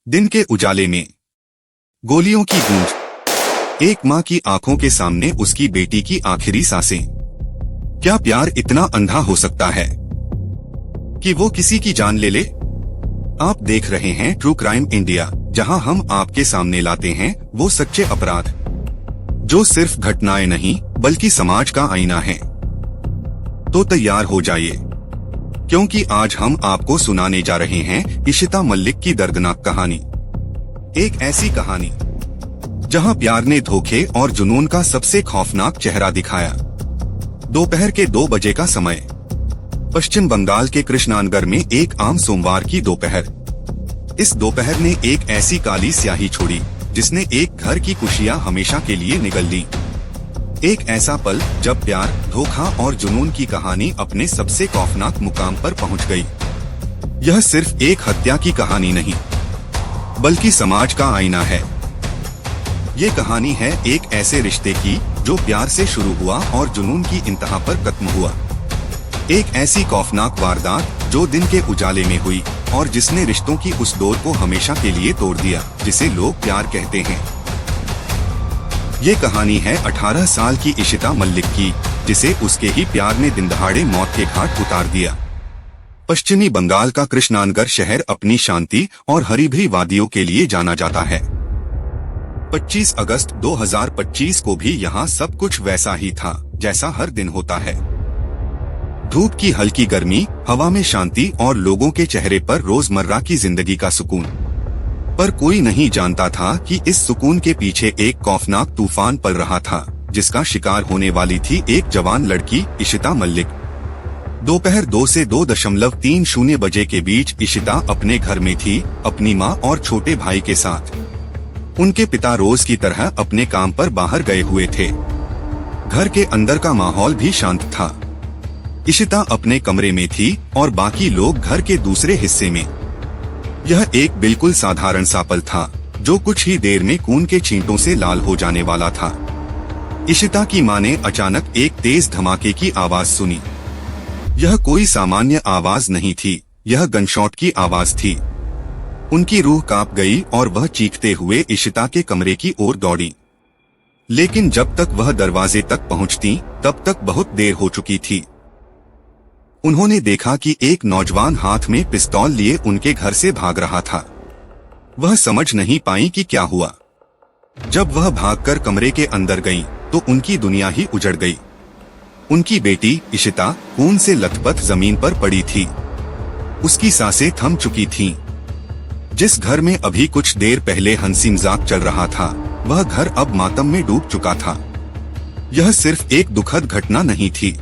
दिन के उजाले में गोलियों की गूंज, एक माँ की आंखों के सामने उसकी बेटी की आखिरी सांसें। क्या प्यार इतना अंधा हो सकता है कि वो किसी की जान ले ले? आप देख रहे हैं ट्रू क्राइम इंडिया, जहां हम आपके सामने लाते हैं वो सच्चे अपराध जो सिर्फ घटनाएं नहीं बल्कि समाज का आईना है। तो तैयार हो जाइए, क्योंकि आज हम आपको सुनाने जा रहे हैं इशिता मलिक की दर्दनाक कहानी। एक ऐसी कहानी जहां प्यार ने धोखे और जुनून का सबसे खौफनाक चेहरा दिखाया। दोपहर के 2 बजे का समय, पश्चिम बंगाल के कृष्णानगर में एक आम सोमवार की दोपहर। इस दोपहर ने एक ऐसी काली स्याही छोड़ी जिसने एक घर की खुशियां हमेशा के लिए निगल ली। एक ऐसा पल जब प्यार, धोखा और जुनून की कहानी अपने सबसे खौफनाक मुकाम पर पहुंच गई। यह सिर्फ एक हत्या की कहानी नहीं, बल्कि समाज का आईना है। ये कहानी है एक ऐसे रिश्ते की जो प्यार से शुरू हुआ और जुनून की इंतहा पर खत्म हुआ। एक ऐसी खौफनाक वारदात जो दिन के उजाले में हुई और जिसने रिश्तों की उस डोर को हमेशा के लिए तोड़ दिया जिसे लोग प्यार कहते हैं। ये कहानी है 18 साल की इशिता मलिक की, जिसे उसके ही प्यार ने दिन दहाड़े मौत के घाट उतार दिया। पश्चिमी बंगाल का कृष्णानगर शहर अपनी शांति और हरी भरी वादियों के लिए जाना जाता है। 25 अगस्त 2025 को भी यहाँ सब कुछ वैसा ही था जैसा हर दिन होता है। धूप की हल्की गर्मी, हवा में शांति और लोगों के चेहरे पर रोजमर्रा की जिंदगी का सुकून। पर कोई नहीं जानता था कि इस सुकून के पीछे एक खौफनाक तूफान पल रहा था, जिसका शिकार होने वाली थी एक जवान लड़की इशिता मलिक। दोपहर 2 से 2:30 बजे के बीच इशिता अपने घर में थी, अपनी माँ और छोटे भाई के साथ। उनके पिता रोज की तरह अपने काम पर बाहर गए हुए थे। घर के अंदर का माहौल भी शांत था। इशिता अपने कमरे में थी और बाकी लोग घर के दूसरे हिस्से में। यह एक बिल्कुल साधारण सा पल था जो कुछ ही देर में खून के छींटों से लाल हो जाने वाला था। इशिता की मां ने अचानक एक तेज धमाके की आवाज सुनी। यह कोई सामान्य आवाज नहीं थी, यह गनशॉट की आवाज थी। उनकी रूह कांप गई और वह चीखते हुए इशिता के कमरे की ओर दौड़ी। लेकिन जब तक वह दरवाजे तक पहुंचती तब तक बहुत देर हो चुकी थी। उन्होंने देखा कि एक नौजवान हाथ में पिस्तौल लिए उनके घर से भाग रहा था। वह समझ नहीं पाई कि क्या हुआ। जब वह भागकर कमरे के अंदर गईं, तो उनकी दुनिया ही उजड़ गई। उनकी बेटी इशिता खून से लथपथ जमीन पर पड़ी थी। उसकी सांसें थम चुकी थीं। जिस घर में अभी कुछ देर पहले हंसी मजाक चल रहा था, वह घर अब मातम में डूब चुका था। यह सिर्फ एक दुखद घटना नहीं थी,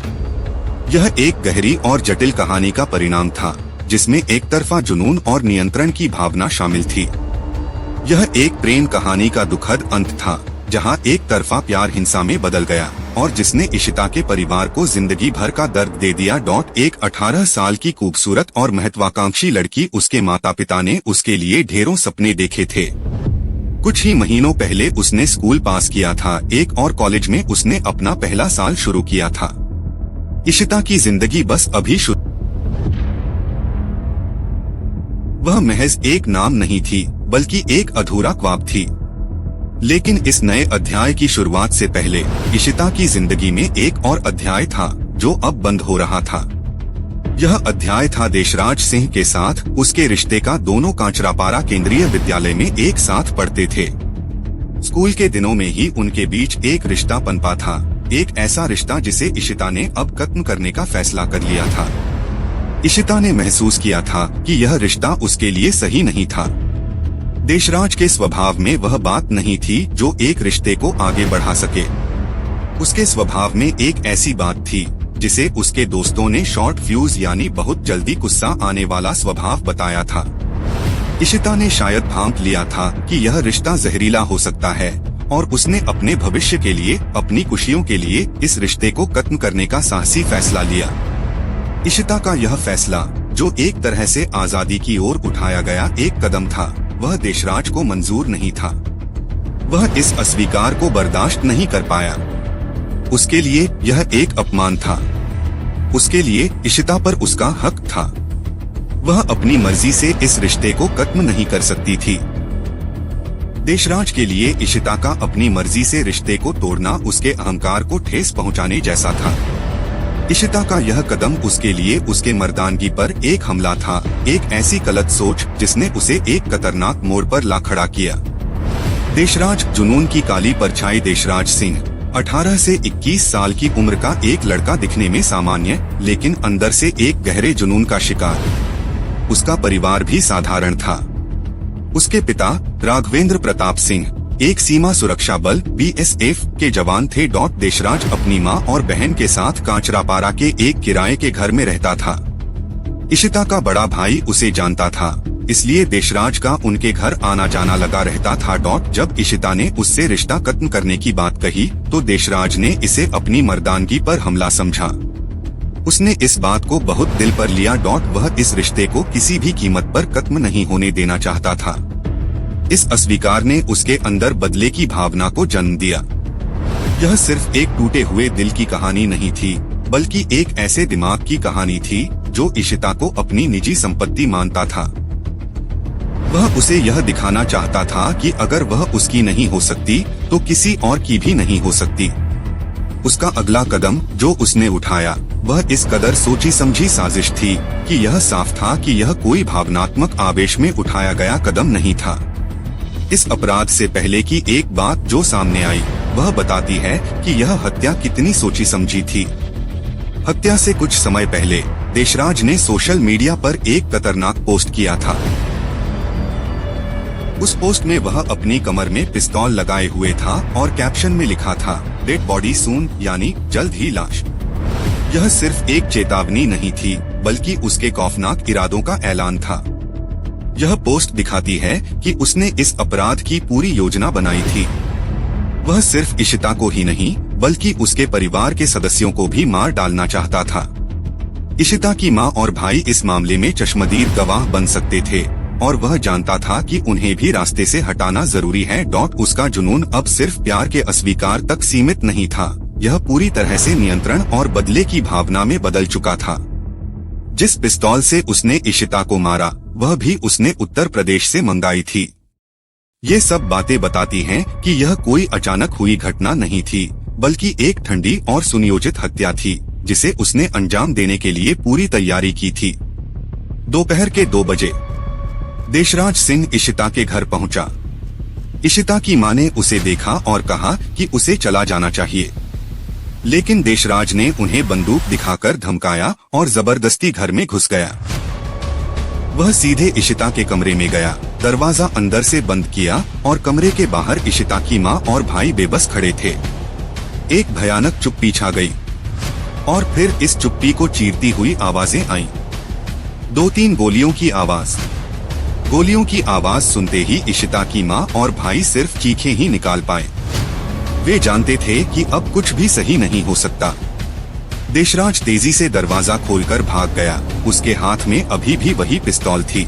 यह एक गहरी और जटिल कहानी का परिणाम था, जिसमें एक तरफा जुनून और नियंत्रण की भावना शामिल थी। यह एक प्रेम कहानी का दुखद अंत था, जहां एक तरफा प्यार हिंसा में बदल गया और जिसने इशिता के परिवार को जिंदगी भर का दर्द दे दिया। एक 18 साल की खूबसूरत और महत्वाकांक्षी लड़की, उसके माता पिता ने उसके लिए ढेरों सपने देखे थे। कुछ ही महीनों पहले उसने स्कूल पास किया था, एक और कॉलेज में उसने अपना पहला साल शुरू किया था। इशिता की जिंदगी बस अभी शुरू। वह महज एक नाम नहीं थी, बल्कि एक अधूरा ख्वाब थी। लेकिन इस नए अध्याय की शुरुआत से पहले इशिता की जिंदगी में एक और अध्याय था जो अब बंद हो रहा था। यह अध्याय था देशराज सिंह के साथ उसके रिश्ते का। दोनों कांचरापारा केंद्रीय विद्यालय में एक साथ पढ़ते थे। स्कूल के दिनों में ही उनके बीच एक रिश्ता पनपा था, एक ऐसा रिश्ता जिसे इशिता ने अब खत्म करने का फैसला कर लिया था। इशिता ने महसूस किया था कि यह रिश्ता उसके लिए सही नहीं था। देशराज के स्वभाव में वह बात नहीं थी जो एक रिश्ते को आगे बढ़ा सके। उसके स्वभाव में एक ऐसी बात थी जिसे उसके दोस्तों ने शॉर्ट फ्यूज यानी बहुत जल्दी गुस्सा आने वाला स्वभाव बताया था। इशिता ने शायद भांप लिया था कि यह रिश्ता जहरीला हो सकता है और उसने अपने भविष्य के लिए, अपनी खुशियों के लिए इस रिश्ते को खत्म करने का साहसी फैसला लिया। इशिता का यह फैसला, जो एक तरह से आजादी की ओर उठाया गया एक कदम था, वह देशराज को मंजूर नहीं था। वह इस अस्वीकार को बर्दाश्त नहीं कर पाया। उसके लिए यह एक अपमान था। उसके लिए इशिता पर उसका हक था। वह अपनी मर्जी से इस रिश्ते को खत्म नहीं कर सकती थी। देशराज के लिए इशिता का अपनी मर्जी से रिश्ते को तोड़ना उसके अहंकार को ठेस पहुंचाने जैसा था। इशिता का यह कदम उसके लिए उसके मर्दानगी पर एक हमला था, एक ऐसी गलत सोच जिसने उसे एक खतरनाक मोड़ पर ला खड़ा किया। देशराज जुनून की काली परछाई। देशराज सिंह 18 से 21 साल की उम्र का एक लड़का, दिखने में सामान्य लेकिन अंदर से एक गहरे जुनून का शिकार। उसका परिवार भी साधारण था। उसके पिता राघवेंद्र प्रताप सिंह एक सीमा सुरक्षा बल BSF के जवान थे। देशराज अपनी मां और बहन के साथ कांचरापारा के एक किराए के घर में रहता था। इशिता का बड़ा भाई उसे जानता था, इसलिए देशराज का उनके घर आना जाना लगा रहता था। जब इशिता ने उससे रिश्ता खत्म करने की बात कही तो देशराज ने इसे अपनी मर्दानगी पर हमला समझा। उसने इस बात को बहुत दिल पर लिया। वह इस रिश्ते को किसी भी कीमत पर खत्म नहीं होने देना चाहता था। इस अस्वीकार ने उसके अंदर बदले की भावना को जन्म दिया। यह सिर्फ एक टूटे हुए दिल की कहानी नहीं थी, बल्कि एक ऐसे दिमाग की कहानी थी जो इशिता को अपनी निजी संपत्ति मानता था। वह उसे यह दिखाना चाहता था कि अगर वह उसकी नहीं हो सकती तो किसी और की भी नहीं हो सकती। उसका अगला कदम जो उसने उठाया वह इस कदर सोची समझी साजिश थी कि यह साफ था कि यह कोई भावनात्मक आवेश में उठाया गया कदम नहीं था। इस अपराध से पहले की एक बात जो सामने आई वह बताती है कि यह हत्या कितनी सोची समझी थी। हत्या से कुछ समय पहले देशराज ने सोशल मीडिया पर एक खतरनाक पोस्ट किया था। उस पोस्ट में वह अपनी कमर में पिस्तौल लगाए हुए था और कैप्शन में लिखा था, डेड बॉडी सून, यानी जल्द ही लाश। यह सिर्फ एक चेतावनी नहीं थी, बल्कि उसके खौफनाक इरादों का ऐलान था। यह पोस्ट दिखाती है कि उसने इस अपराध की पूरी योजना बनाई थी। वह सिर्फ इशिता को ही नहीं, बल्कि उसके परिवार के सदस्यों को भी मार डालना चाहता था। इशिता की मां और भाई इस मामले में चश्मदीद गवाह बन सकते थे और वह जानता था कि उन्हें भी रास्ते से हटाना जरूरी है। उसका जुनून अब सिर्फ प्यार के अस्वीकार तक सीमित नहीं था, यह पूरी तरह से नियंत्रण और बदले की भावना में बदल चुका था। जिस पिस्तौल से उसने इशिता को मारा वह भी उसने उत्तर प्रदेश से मंगाई थी। ये सब बातें बताती हैं कि यह कोई अचानक हुई घटना नहीं थी, बल्कि एक ठंडी और सुनियोजित हत्या थी जिसे उसने अंजाम देने के लिए पूरी तैयारी की थी। दोपहर के 2 बजे देशराज सिंह इशिता के घर पहुंचा। इशिता की मां ने उसे देखा और कहा कि उसे चला जाना चाहिए, लेकिन देशराज ने उन्हें बंदूक दिखाकर धमकाया और जबरदस्ती घर में घुस गया। वह सीधे इशिता के कमरे में गया, दरवाजा अंदर से बंद किया और कमरे के बाहर इशिता की मां और भाई बेबस खड़े थे। एक भयानक चुप्पी छा गई और फिर इस चुप्पी को चीरती हुई आवाजें आईं। 2-3 गोलियों की आवाज। गोलियों की आवाज सुनते ही इशिता की मां और भाई सिर्फ चीखें ही निकाल पाए। वे जानते थे कि अब कुछ भी सही नहीं हो सकता। देशराज तेजी से दरवाजा खोलकर भाग गया। उसके हाथ में अभी भी वही पिस्तौल थी।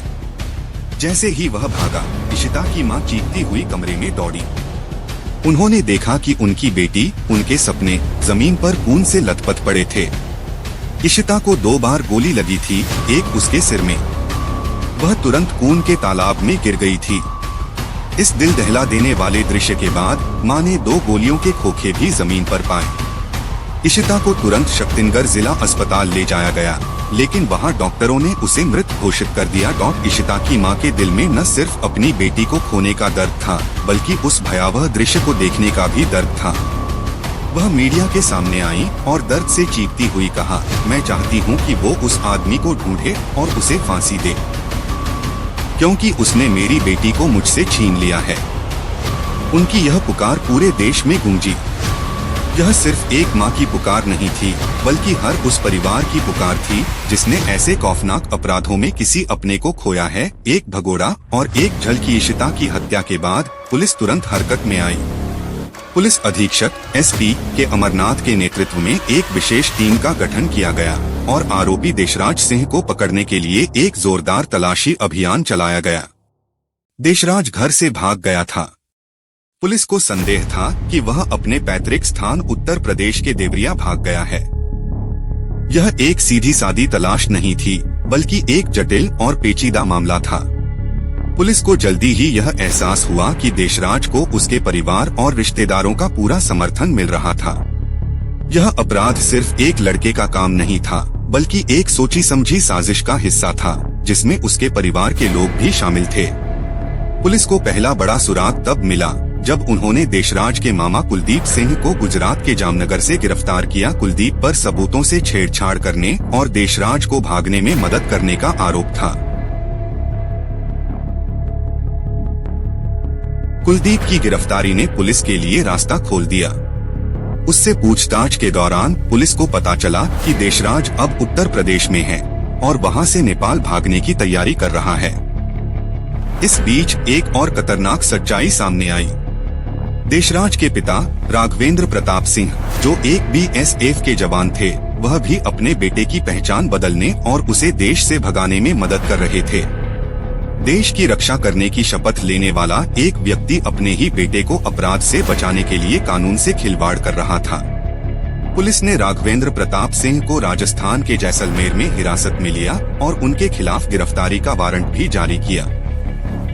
जैसे ही वह भागा, इशिता की मां चीखती हुई कमरे में दौड़ी। उन्होंने देखा कि उनकी बेटी, उनके सपने जमीन पर खून से लथपथ पड़े थे। इशिता को 2 बार गोली लगी थी, एक उसके सिर में। वह तुरंत खून के तालाब में गिर गई थी। इस दिल दहला देने वाले दृश्य के बाद मां ने 2 गोलियों के खोखे भी जमीन पर पाए। इशिता को तुरंत शक्तिनगर जिला अस्पताल ले जाया गया, लेकिन वहां डॉक्टरों ने उसे मृत घोषित कर दिया। इशिता की मां के दिल में न सिर्फ अपनी बेटी को खोने का दर्द था, बल्कि उस भयावह दृश्य को देखने का भी दर्द था। वह मीडिया के सामने आई और दर्द से चीखती हुई कहा, मैं चाहती हूँ कि वो उस आदमी को ढूंढे और उसे फांसी दे, क्योंकि उसने मेरी बेटी को मुझसे छीन लिया है। उनकी यह पुकार पूरे देश में गूंजी। यह सिर्फ एक मां की पुकार नहीं थी, बल्कि हर उस परिवार की पुकार थी जिसने ऐसे खौफनाक अपराधों में किसी अपने को खोया है। एक भगोड़ा और एक झल की इशिता की हत्या के बाद पुलिस तुरंत हरकत में आई। पुलिस अधीक्षक SP के अमरनाथ के नेतृत्व में एक विशेष टीम का गठन किया गया और आरोपी देशराज सिंह को पकड़ने के लिए एक जोरदार तलाशी अभियान चलाया गया। देशराज घर से भाग गया था। पुलिस को संदेह था कि वह अपने पैतृक स्थान उत्तर प्रदेश के देवरिया भाग गया है। यह एक सीधी सादी तलाश नहीं थी, बल्कि एक जटिल और पेचीदा मामला था। पुलिस को जल्दी ही यह एहसास हुआ कि देशराज को उसके परिवार और रिश्तेदारों का पूरा समर्थन मिल रहा था। यह अपराध सिर्फ एक लड़के का काम नहीं था, बल्कि एक सोची समझी साजिश का हिस्सा था, जिसमें उसके परिवार के लोग भी शामिल थे। पुलिस को पहला बड़ा सुराग तब मिला जब उन्होंने देशराज के मामा कुलदीप सिंह को गुजरात के जामनगर से गिरफ्तार किया। कुलदीप पर सबूतों से छेड़छाड़ करने और देशराज को भागने में मदद करने का आरोप था। कुलदीप की गिरफ्तारी ने पुलिस के लिए रास्ता खोल दिया। उससे पूछताछ के दौरान पुलिस को पता चला कि देशराज अब उत्तर प्रदेश में है और वहां से नेपाल भागने की तैयारी कर रहा है। इस बीच एक और खतरनाक सच्चाई सामने आई। देशराज के पिता राघवेंद्र प्रताप सिंह, जो एक बीएसएफ के जवान थे, वह भी अपने बेटे की पहचान बदलने और उसे देश से भगाने में मदद कर रहे थे। देश की रक्षा करने की शपथ लेने वाला एक व्यक्ति अपने ही बेटे को अपराध से बचाने के लिए कानून से खिलवाड़ कर रहा था। पुलिस ने राघवेंद्र प्रताप सिंह को राजस्थान के जैसलमेर में हिरासत में लिया और उनके खिलाफ गिरफ्तारी का वारंट भी जारी किया।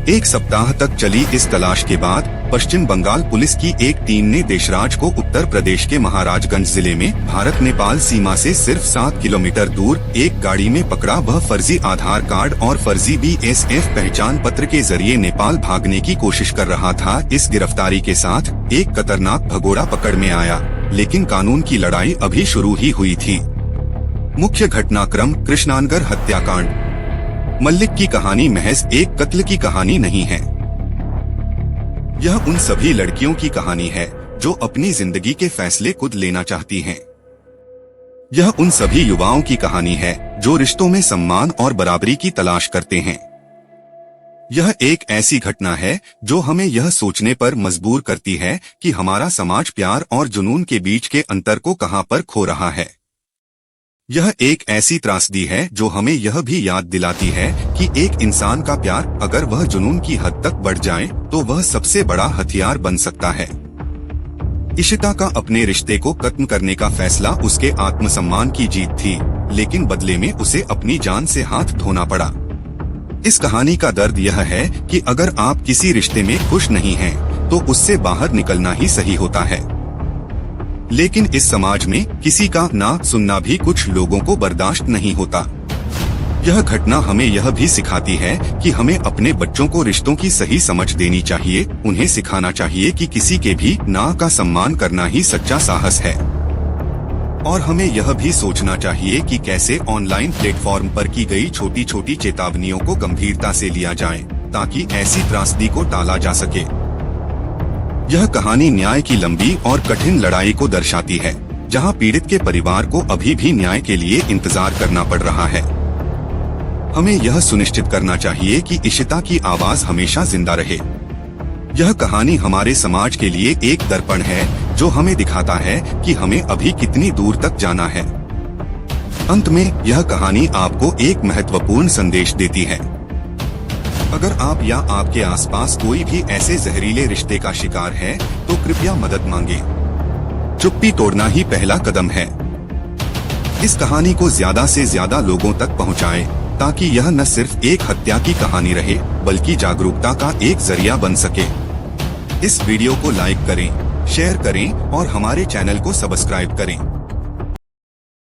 एक सप्ताह तक चली इस तलाश के बाद पश्चिम बंगाल पुलिस की एक टीम ने देशराज को उत्तर प्रदेश के महाराजगंज जिले में भारत नेपाल सीमा से सिर्फ 7 किलोमीटर दूर एक गाड़ी में पकड़ा। वह फर्जी आधार कार्ड और फर्जी बीएसएफ पहचान पत्र के जरिए नेपाल भागने की कोशिश कर रहा था। इस गिरफ्तारी के साथ एक खतरनाक भगोड़ा पकड़ में आया, लेकिन कानून की लड़ाई अभी शुरू ही हुई थी। मुख्य घटनाक्रम कृष्णानगर हत्याकांड। मल्लिक की कहानी महज एक कत्ल की कहानी नहीं है। यह उन सभी लड़कियों की कहानी है जो अपनी जिंदगी के फैसले खुद लेना चाहती हैं। यह उन सभी युवाओं की कहानी है जो रिश्तों में सम्मान और बराबरी की तलाश करते हैं। यह एक ऐसी घटना है जो हमें यह सोचने पर मजबूर करती है कि हमारा समाज प्यार और जुनून के बीच के अंतर को कहां पर खो रहा है। यह एक ऐसी त्रासदी है जो हमें यह भी याद दिलाती है कि एक इंसान का प्यार अगर वह जुनून की हद तक बढ़ जाए तो वह सबसे बड़ा हथियार बन सकता है। इशिता का अपने रिश्ते को खत्म करने का फैसला उसके आत्मसम्मान की जीत थी, लेकिन बदले में उसे अपनी जान से हाथ धोना पड़ा। इस कहानी का दर्द यह है कि अगर आप किसी रिश्ते में खुश नहीं हैं, तो उससे बाहर निकलना ही सही होता है। लेकिन इस समाज में किसी का ना सुनना भी कुछ लोगों को बर्दाश्त नहीं होता। यह घटना हमें यह भी सिखाती है कि हमें अपने बच्चों को रिश्तों की सही समझ देनी चाहिए। उन्हें सिखाना चाहिए कि किसी के भी ना का सम्मान करना ही सच्चा साहस है। और हमें यह भी सोचना चाहिए कि कैसे ऑनलाइन प्लेटफॉर्म पर की गई छोटी छोटी चेतावनियों को गंभीरता से लिया जाए, ताकि ऐसी त्रासदी को टाला जा सके। यह कहानी न्याय की लंबी और कठिन लड़ाई को दर्शाती है, जहां पीड़ित के परिवार को अभी भी न्याय के लिए इंतजार करना पड़ रहा है। हमें यह सुनिश्चित करना चाहिए कि इशिता की आवाज हमेशा जिंदा रहे। यह कहानी हमारे समाज के लिए एक दर्पण है जो हमें दिखाता है कि हमें अभी कितनी दूर तक जाना है। अंत में यह कहानी आपको एक महत्वपूर्ण संदेश देती है। अगर आप या आपके आसपास कोई भी ऐसे जहरीले रिश्ते का शिकार है, तो कृपया मदद मांगे। चुप्पी तोड़ना ही पहला कदम है। इस कहानी को ज्यादा से ज्यादा लोगों तक पहुंचाएं, ताकि यह न सिर्फ एक हत्या की कहानी रहे, बल्कि जागरूकता का एक जरिया बन सके। इस वीडियो को लाइक करें, शेयर करें और हमारे चैनल को सब्सक्राइब करें।